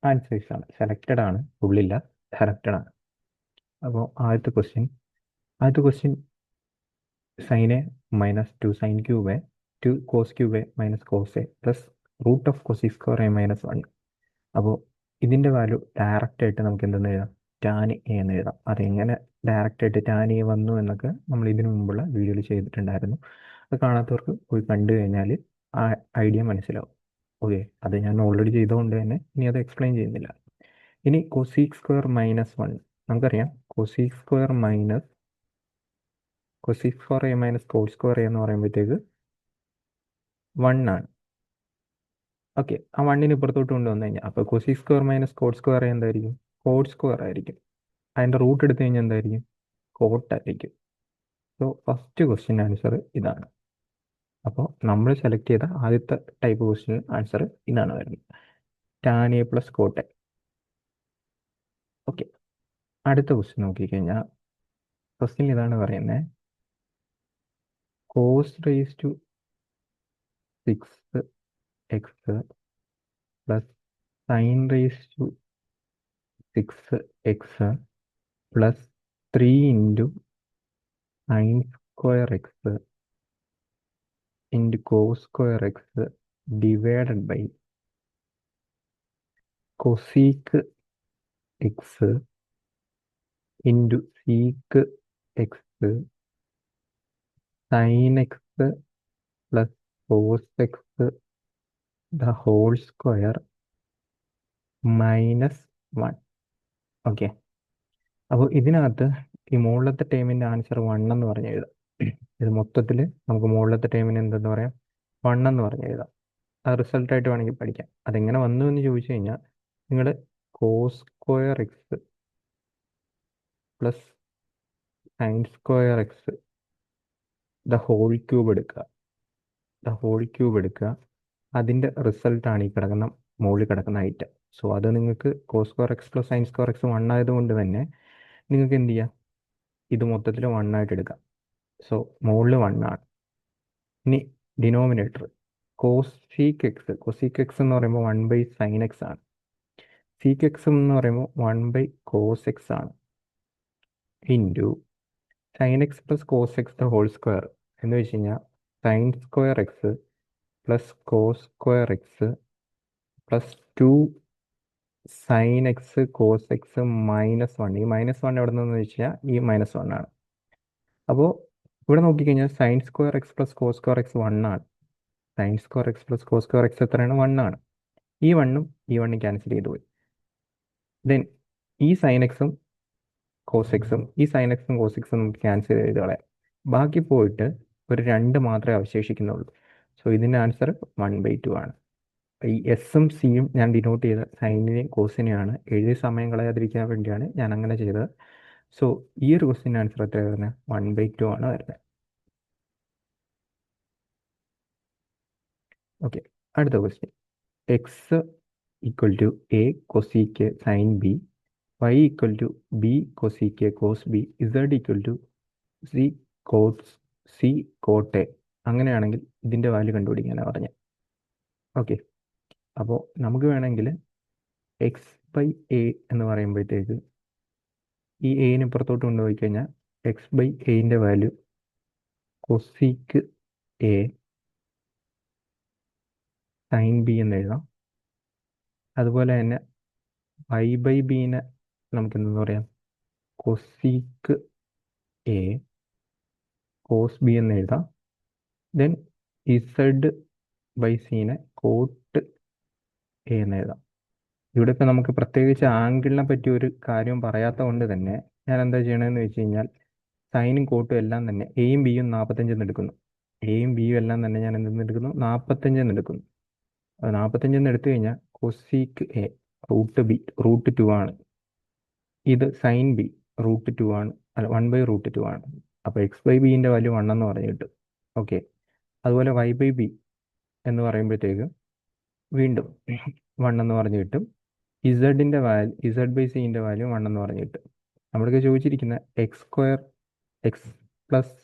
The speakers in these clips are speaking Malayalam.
ആൻസേഴ്സ് ആണ്, സെലക്റ്റഡ് ആണ്, ഫുള്ളില്ല, സെലക്റ്റഡ് ആണ്. അപ്പോൾ ആദ്യത്തെ question sine a minus 2 sine cube a 2 cos cube a minus cos a plus root of cosec square a minus 1. അപ്പോൾ ഇതിൻ്റെ വാല്യൂ ഡയറക്റ്റ് ആയിട്ട് നമുക്ക് എന്തെന്ന് എഴുതാം, ടാൻ എ എന്ന് എഴുതാം. അതെങ്ങനെ ഡയറക്റ്റ് ആയിട്ട് ടാൻ എ വന്നു എന്നൊക്കെ നമ്മൾ ഇതിനു മുമ്പുള്ള വീഡിയോയിൽ ചെയ്തിട്ടുണ്ടായിരുന്നു. അത് കാണാത്തവർക്ക് പോയി കണ്ടു കഴിഞ്ഞാൽ ആ ഐഡിയ മനസ്സിലാവും. ഓക്കെ, അത് ഞാൻ ഓൾറെഡി ചെയ്തുകൊണ്ട് തന്നെ ഇനി അത് എക്സ്പ്ലെയിൻ ചെയ്യുന്നില്ല. ഇനി കൊസീക് സ്ക്വയർ മൈനസ് 1 നമുക്കറിയാം. Cosec square a minus cos square a എന്ന് പറയുമ്പോഴത്തേക്ക് 1 ആണ്. ഓക്കെ, ആ 1 ഇപ്പുറത്തോട്ട് കൊണ്ടുവന്നു കഴിഞ്ഞാൽ അപ്പോൾ cosec square minus coat square A എന്തായിരിക്കും, കോട്ട് സ്ക്വയർ ആയിരിക്കും. അതിൻ്റെ റൂട്ട് എടുത്തു കഴിഞ്ഞാൽ എന്തായിരിക്കും, കോട്ടായിരിക്കും. സോ ഫസ്റ്റ് ക്വസ്റ്റ്യൻ ആൻസർ ഇതാണ്. അപ്പോൾ നമ്മൾ സെലക്ട് ചെയ്ത ആദ്യത്തെ ടൈപ്പ് ക്വസ്റ്റ്യൻ ആൻസർ ഇതാണ് വരുന്നത്, tan a plus cot a. Okay, അടുത്ത ക്വസ്റ്റ്യൻ നോക്കിക്കഴിഞ്ഞാൽ ക്വസ്റ്റ്യൻ ഇതാണ് പറയുന്നത്, cos raise to 6x plus sine raise to 6x plus 3 into sine square x into cos square x divided by cosec x into sec x sine x plus cos x the whole square minus 1. Okay, അപ്പോൾ ഇതിനകത്ത് ഈ മുകളിലത്തെ ടേമിൻ്റെ ആൻസർ 1 എന്ന് പറഞ്ഞ് എഴുതാം. ഇത് മൊത്തത്തിൽ നമുക്ക് മുകളിലത്തെ ടേമിന് എന്തെന്ന് പറയാം, 1 എന്ന് പറഞ്ഞ് എഴുതാം. അത് റിസൾട്ടായിട്ട് വേണമെങ്കിൽ പഠിക്കാം. അതെങ്ങനെ വന്നു എന്ന് ചോദിച്ചു കഴിഞ്ഞാൽ നിങ്ങൾ cos square x plus sine square x the whole cube എടുക്കുക. അതിൻ്റെ റിസൾട്ടാണ് ഈ കിടക്കുന്ന മുകളിൽ കിടക്കുന്ന ഐറ്റം. സോ അത് നിങ്ങൾക്ക് cos square x plus sine square x 1 ആയതുകൊണ്ട് തന്നെ നിങ്ങൾക്ക് എന്ത് ചെയ്യാം, ഇത് മൊത്തത്തിൽ 1 ആയിട്ട് എടുക്കാം. സോ മുകളിൽ 1 ആണ്. ഇനി ഡിനോമിനേറ്റർ കോസീക്ക് എക്സ് എന്ന് പറയുമ്പോൾ 1 / സൈൻ എക്സ് ആണ്. സീക്ക് എക്സ് എന്ന് പറയുമ്പോൾ 1 / കോസ് എക്സ് ആണ്. Into sine x plus cos x the whole square എന്ന് വെച്ച് കഴിഞ്ഞാൽ sine square x plus cos square x plus 2 sine x cos x minus 1. ഈ -1 എവിടെ നിന്നെന്ന് വെച്ച് കഴിഞ്ഞാൽ ഈ -1 ആണ്. അപ്പോൾ ഇവിടെ നോക്കിക്കഴിഞ്ഞാൽ sine square x plus cos square x 1 ആണ്. Sine square x plus cos square x എത്രയാണ്, 1 ആണ്. ഈ 1ഉം ഈ 1ഉം ക്യാൻസൽ ചെയ്തു പോയി. ദെൻ ഈ സൈൻ എക്സും കോസ് എക്സും നമുക്ക് ക്യാൻസൽ ചെയ്ത് കളയാം. ബാക്കി പോയിട്ട് ഒരു 2 മാത്രമേ അവശേഷിക്കുന്നുള്ളൂ. സോ ഇതിൻ്റെ ആൻസർ 1/2 ആണ്. ഈ എസും സിയും ഞാൻ ഡിനോട്ട് ചെയ്ത സൈനിനെയും കോസിനെയാണ്. എഴുതി സമയം കളയാതിരിക്കാൻ വേണ്ടിയാണ് ഞാൻ അങ്ങനെ ചെയ്തത്. സോ ഈ ഒരു ക്വസ്റ്റ്യൻ ആൻസർ എത്ര വരുന്നത്, 1/2 ആണ് വരുന്നത്. ഓക്കെ, അടുത്ത question, x equal to a cosec sine b, y equal to b cosec cos b, z equal to c cot a. അങ്ങനെയാണെങ്കിൽ ഇതിൻ്റെ വാല്യൂ കണ്ടുപിടിക്കാനാണ് പറഞ്ഞത്. ഓക്കെ, അപ്പോൾ നമുക്ക് വേണമെങ്കിൽ x/a എന്ന് പറയുമ്പോഴത്തേക്ക് ഈ എന് ഇപ്പുറത്തോട്ട് കൊണ്ടുപോയി കഴിഞ്ഞാൽ x/aൻ്റെ value cosec A sine B എന്ന് എഴുതാം. അതുപോലെ തന്നെ y/bനെ നമുക്ക് എന്തെന്ന് പറയാം, കൊസീക്ക് എ കോസ് ബി എന്ന് എഴുതാം. ദെൻ z/cനെ കോട്ട് എ എന്ന് എഴുതാം. ഇവിടെ ഇപ്പോൾ നമുക്ക് പ്രത്യേകിച്ച് ആംഗിളിനെ പറ്റി ഒരു കാര്യം പറയാത്ത കൊണ്ട് തന്നെ ഞാൻ എന്താ ചെയ്യണമെന്ന് വെച്ച് കഴിഞ്ഞാൽ സൈനും കോട്ടും എല്ലാം തന്നെ എയും ബിയും 45 എടുക്കുന്നു. എയും ബിയും എല്ലാം തന്നെ ഞാൻ എന്തെന്ന് എടുക്കുന്നു, 45 എടുക്കുന്നു. അത് 45 എടുത്തു കഴിഞ്ഞാൽ കൊസീക്ക് എ റൂട്ട് 2 ആണ്. ഇത് സൈൻ ബി റൂട്ട് 2 ആണ്, അല്ല 1/√2 ആണ്. അപ്പോൾ x/bൻ്റെ വാല്യൂ 1 എന്ന് പറഞ്ഞു കിട്ടും. ഓക്കെ, അതുപോലെ y/b എന്ന് പറയുമ്പോഴത്തേക്ക് വീണ്ടും 1 എന്ന് പറഞ്ഞു കിട്ടും. ഇസഡിൻ്റെ വാല്യൂ z/cൻ്റെ വാല്യൂ 1 എന്ന് പറഞ്ഞു കിട്ടും. നമ്മൾക്ക് ചോദിച്ചിരിക്കുന്ന x plus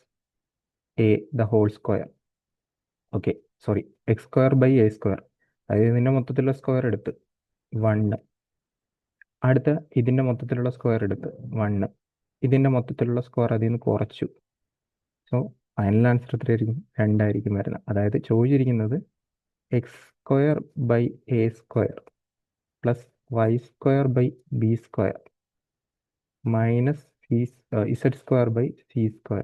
a the whole square. Okay, sorry, x² / a². അതായത് ഇതിൻ്റെ മൊത്തത്തിലുള്ള സ്ക്വയർ എടുത്ത് 1 അടുത്ത ഇതിൻ്റെ മൊത്തത്തിലുള്ള സ്ക്വയർ എടുത്ത് 1. ഇതിൻ്റെ മൊത്തത്തിലുള്ള സ്ക്വയർ അതിൽ നിന്ന് കുറച്ചു. സോ ഫൈനൽ ആൻസർ എത്രയായിരിക്കും? 2 ആയിരിക്കും വരുന്നത്. അതായത് ചോദിച്ചിരിക്കുന്നത് x² / a² plus y² / b² minus z² / c².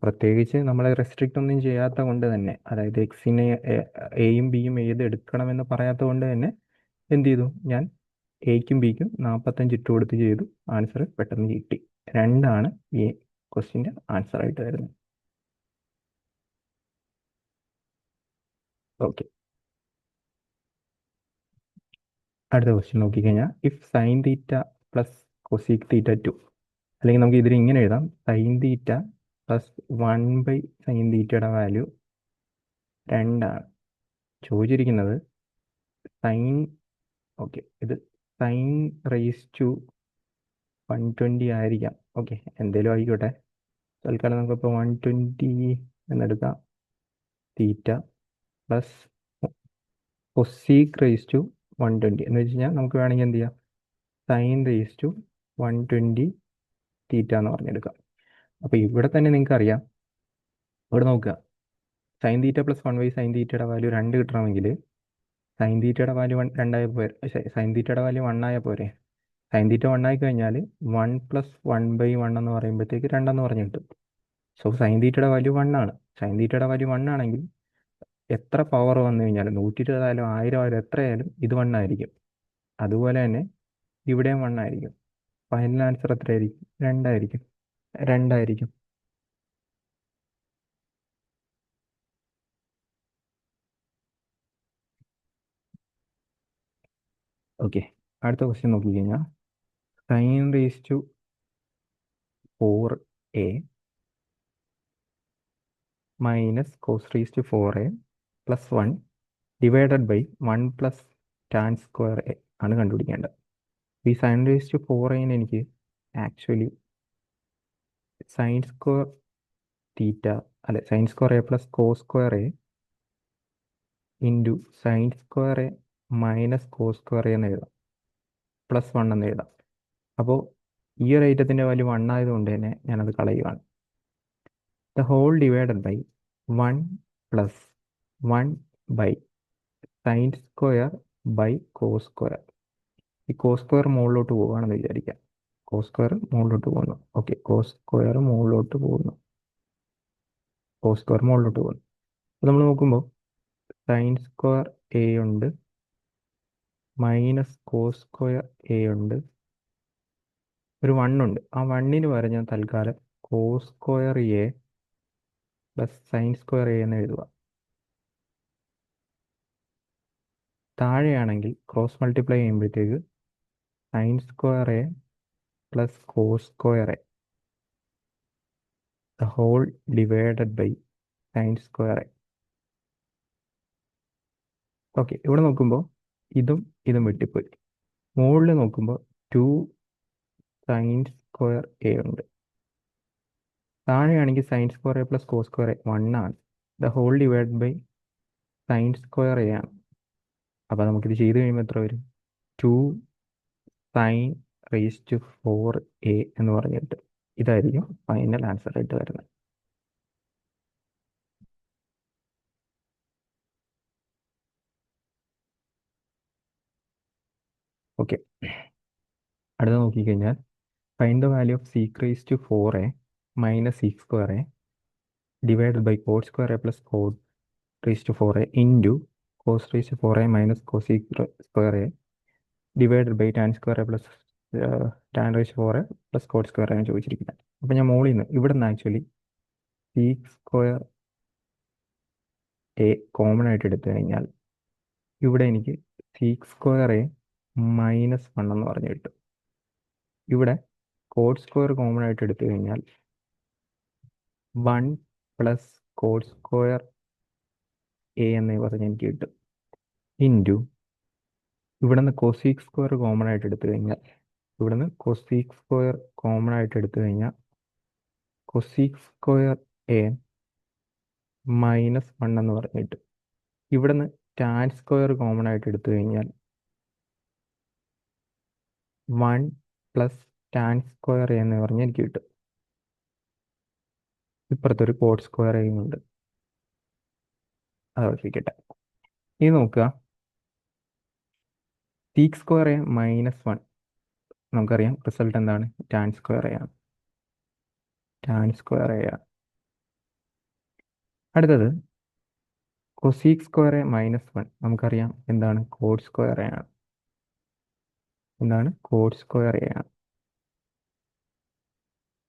പ്രത്യേകിച്ച് നമ്മളെ റെസ്ട്രിക്റ്റ് ഒന്നും ചെയ്യാത്ത കൊണ്ട് തന്നെ, അതായത് എക്സിനെ എയും ബിയും ഏത് എടുക്കണമെന്ന് പറയാത്ത കൊണ്ട് തന്നെ എന്ത് ചെയ്തു, ഞാൻ എക്കും ബിക്കും 45 ഇട്ട് കൊടുത്ത് ചെയ്തു. ആൻസർ പെട്ടെന്ന് കിട്ടി. 2 ഈ ക്വസ്റ്റ്യൻ്റെ ആൻസർ ആയിട്ട് വരുന്നത്. ഓക്കെ, അടുത്ത ക്വസ്റ്റ്യൻ നോക്കിക്കഴിഞ്ഞാൽ if sine theta plus cosec theta 2, അല്ലെങ്കിൽ നമുക്ക് ഇതിൽ ഇങ്ങനെ എഴുതാം, സൈൻ തീറ്റ പ്ലസ് 1/sin തീറ്റയുടെ വാല്യൂ 2. ചോദിച്ചിരിക്കുന്നത് സൈൻ, ഓക്കെ, ഇത് സൈൻ റേസ് ടു 120 ആയിരിക്കാം. ഓക്കെ, എന്തേലും ആയിക്കോട്ടെ. തൽക്കാലം നമുക്കിപ്പോൾ 120 എന്നെടുക്കാം. Theta plus cosec raise to 120 എന്ന് വെച്ച് കഴിഞ്ഞാൽ നമുക്ക് വേണമെങ്കിൽ എന്ത് ചെയ്യാം, സൈൻ റേസ് ടു 120 തീറ്റ എന്ന് പറഞ്ഞെടുക്കാം. അപ്പോൾ ഇവിടെ തന്നെ നിങ്ങൾക്ക് അറിയാം, ഇവിടെ നോക്കുക, സൈൻ തീറ്റ പ്ലസ് 1/sin തീറ്റയുടെ വാല്യൂ 2 കിട്ടണമെങ്കിൽ സൈൻ തീറ്റയുടെ വാല്യൂ 2 ആയ പോരെ, സൈൻ തീറ്റയുടെ വാല്യൂ 1 ആയ പോരെ. സൈൻ തീറ്റ 1 ആയി കഴിഞ്ഞാൽ 1 + 1/1 എന്ന് പറയുമ്പോഴത്തേക്ക് 2 എന്ന് പറഞ്ഞു കിട്ടും. സോ സൈൻ തീറ്റയുടെ വാല്യൂ 1 ആണ്. സൈൻ തീറ്റയുടെ വാല്യൂ 1 ആണെങ്കിൽ എത്ര പവർ വന്നു കഴിഞ്ഞാലും 120 ആയാലും 1000 ആയാലും എത്രയായാലും ഇത് 1 ആയിരിക്കും. അതുപോലെ തന്നെ ഇവിടെയും 1 ആയിരിക്കും. ഫൈനൽ ആൻസർ എത്രയായിരിക്കും? 2 ആയിരിക്കും. 2 ആയിരിക്കും. ഓക്കെ, അടുത്ത ക്വസ്റ്റ്യൻ നോക്കിക്കഴിഞ്ഞാൽ sine raise to 4a minus cos raise to 4a plus 1 divided by 1 plus tan square a ആണ് കണ്ടുപിടിക്കേണ്ടത്. ഈ സൈൻ റേസ് ടു 4a എനിക്ക് ആക്ച്വലി സൈൻ സ്ക്വയർ തീറ്റ, അല്ലെ, sine square A plus cos square a into sine square a minus cos square എന്ന് എഴുതാം, പ്ലസ് 1 എന്ന് എഴുതാം. അപ്പോൾ ഈ ഒരു ഐറ്റത്തിൻ്റെ വാല്യൂ 1 ആയതുകൊണ്ട് തന്നെ ഞാനത് കളയുകയാണ്. The whole divided by 1 plus 1/sin square by cos square. ഈ കോസ് സ്ക്വയർ മുകളിലോട്ട് പോവുകയാണെന്ന് വിചാരിക്കാം. കോസ് സ്ക്വയർ മുകളിലോട്ട് പോകുന്നു. ഓക്കെ, കോസ് സ്ക്വയർ മുകളിലോട്ട് പോകുന്നു. കോസ് സ്ക്വയർ മുകളിലോട്ട് പോകുന്നു. അപ്പോൾ നമ്മൾ നോക്കുമ്പോൾ സൈൻ സ്ക്വയർ എ ഉണ്ട്, മൈനസ് കോസ് സ്ക്വയർ എ ഉണ്ട്, ഒരു 1 ഉണ്ട്. ആ 1-ന് പകരം ഞാൻ തൽക്കാലം cos square A plus sine square a എന്ന് എഴുതുക. താഴെയാണെങ്കിൽ ക്രോസ് മൾട്ടിപ്ലൈ ചെയ്യുമ്പോഴത്തേക്ക് sine square A plus cos square a the whole divided by sine square a. Okay, ഇവിടെ നോക്കുമ്പോൾ ഇതും ഇതും വെട്ടിപ്പോയി. മുകളിൽ നോക്കുമ്പോൾ 2 സൈൻ സ്ക്വയർ എ ഉണ്ട്. താഴെയാണെങ്കിൽ sine square A plus cos square a 1 ആണ്. The whole divide by sine square a ആണ്. അപ്പോൾ നമുക്കിത് ചെയ്ത് കഴിയുമ്പോൾ എത്ര വരും? 2 സൈൻ റേസ് ടു 4a എന്ന് പറഞ്ഞിട്ട് ഇതായിരിക്കും ഫൈനൽ ആൻസർ ആയിട്ട് വരുന്നത്. ഓക്കെ, അടുത്ത നോക്കിക്കഴിഞ്ഞാൽ find the value of sec raise to 4a minus sec square A divided by cos square A plus cos raise to 4a into cos raise to 4a minus cosec square A divided by tan square A plus tan raise to 4a plus cos square ആണ് ചോദിച്ചിരിക്കുന്നത്. അപ്പോൾ ഞാൻ മുകളിൽ നിന്ന് ഇവിടെ നിന്ന് actually sec square A common ആയിട്ട് എടുത്തു കഴിഞ്ഞാൽ ഇവിടെ എനിക്ക് സീക്ക് സ്ക്വയർ എ മൈനസ് 1 എന്ന് പറഞ്ഞു കിട്ടും. ഇവിടെ കോഡ് സ്ക്വയർ കോമൺ ആയിട്ട് എടുത്തു കഴിഞ്ഞാൽ 1 പ്ലസ് കോഡ് സ്ക്വയർ എ എന്ന് പറഞ്ഞ് എനിക്ക് കിട്ടും. ഇൻറ്റു ഇവിടെ നിന്ന് കൊസീക് സ്ക്വയർ കോമൺ ആയിട്ട് എടുത്തു കഴിഞ്ഞാൽ, ഇവിടെ നിന്ന് കൊസീക് സ്ക്വയർ കോമൺ ആയിട്ട് എടുത്തു കഴിഞ്ഞാൽ കൊസീക് സ്ക്വയർ എ മൈനസ് 1 എന്ന് പറഞ്ഞ് കിട്ടും. ഇവിടെ നിന്ന് ടാൻ സ്ക്വയർ കോമൺ ആയിട്ട് എടുത്തു കഴിഞ്ഞാൽ one plus tan square a എന്ന് പറഞ്ഞ് എനിക്ക് കിട്ടും. ഇപ്പുറത്തൊരു കോഡ് സ്ക്വയർ ചെയ്യുന്നുണ്ട്, അത് ഉറപ്പിക്കട്ടെ. ഇനി നോക്കുക, seek square a minus one. നമുക്കറിയാം റിസൾട്ട് എന്താണ്, ടാൻ സ്ക്വയർ എ ആണ്. ടാൻ സ്ക്വയർ എ ആണ്. അടുത്തത് cosec square a minus one. നമുക്കറിയാം എന്താണ്, കോഡ് സ്ക്വയർ എ ആണ്. എന്താണ്, കോഡ് സ്ക്വയർ എ ആണ്.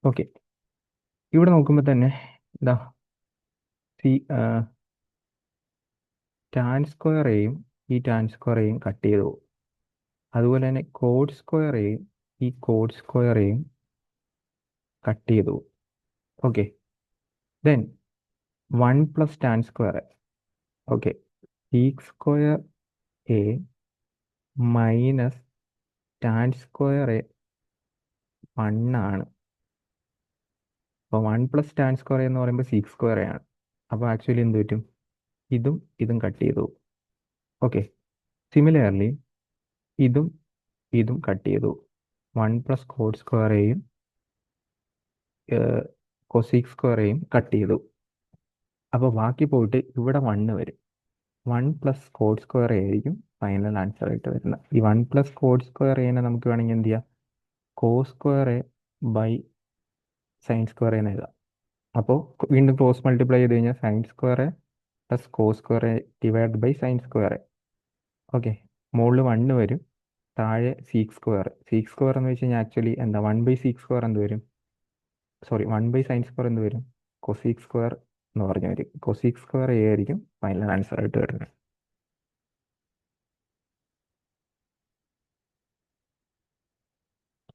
ഓക്കെ, ഇവിടെ നോക്കുമ്പോൾ തന്നെ ഇതാ സി ടാൻ സ്ക്വയർ എയും ഈ ടാൻ സ്ക്വയർ എയും കട്ട് ചെയ്ത് പോകും. അതുപോലെ തന്നെ കോഡ് സ്ക്വയർ എയും ഈ കോഡ് സ്ക്വയർ എയും കട്ട് ചെയ്ത് പോകും. Okay, then one plus tan square. Okay, seek square a minus tan square A one ആണ്. അപ്പോൾ വൺ പ്ലസ് ടാൻ സ്ക്വയർ എന്ന് പറയുമ്പോൾ സീക്ക് സ്ക്വയർ ആണ്. അപ്പോൾ ആക്ച്വലി എന്ത് പറ്റും, ഇതും ഇതും കട്ട് ചെയ്തു. ഓക്കെ, സിമിലർലി ഇതും ഇതും കട്ട് ചെയ്തു. വൺ പ്ലസ് കോഡ് സ്ക്വയർ എയും കൊസീക് സ്ക്വയർ എയും കട്ട് ചെയ്തു. അപ്പോൾ ബാക്കി പോയിട്ട് ഇവിടെ വണ്ണ് വരും. One plus code square a ആയിരിക്കും ഫൈനൽ ആൻസർ ആയിട്ട് വരുന്നത്. ഈ വൺ പ്ലസ് കോഡ് സ്ക്വയർ എനെ നമുക്ക് വേണമെങ്കിൽ എന്ത് ചെയ്യാം, cos square a by sine square എന്ന് എഴുതാം. അപ്പോൾ വീണ്ടും ക്രോസ് മൾട്ടിപ്ലൈ ചെയ്ത് കഴിഞ്ഞാൽ sine square A plus cos square a divide by sine square a. Okay, മുകളിൽ വണ്ണ് വരും, താഴെ സീക്ക് സ്ക്വയർ. സീക്ക് സ്ക്വയർ എന്ന് വെച്ച് കഴിഞ്ഞാൽ ആക്ച്വലി എന്താ, വൺ ബൈ സീക്ക് സ്ക്വയർ എന്ത് വരും, sorry one by sine square എന്ത് വരും, കൊസീക് സ്ക്വയർ എന്ന് പറഞ്ഞു വരും. കൊസീക് സ്ക്വയർ എ ആയിരിക്കും ഫൈനൽ ആൻസർ ആയിട്ട് വരുന്നത്.